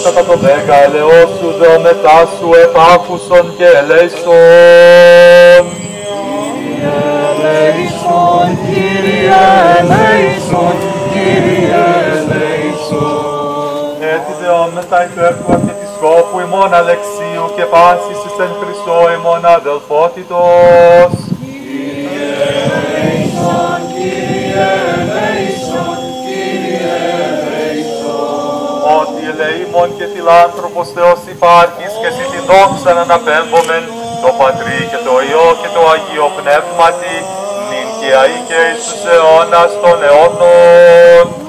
κατά το μέγα ελεός σου δε μετά σου επάκουσον και ελέησον. Κύριε ελέησον, Κύριε ελέησον, Κύριε ελέησον. Έτσι δεόμεθα υπέρ του Αρχιεπισκόπου ημών Αλεξίου και πάσης εις εν Χριστώ ημών αδελφότητος. Κύριε ελέησον, Κύριε ελέησον, Κύριε ελέησον. Ότι ελεήμων και φιλάνθρωπος Θεός υπάρχεις και εσύ την δόξαν αναπέμπομεν το Πατρί και το Υιό και το Αγίο Πνεύματι νυν και αεί και εις τους αιώνας των αιώνων.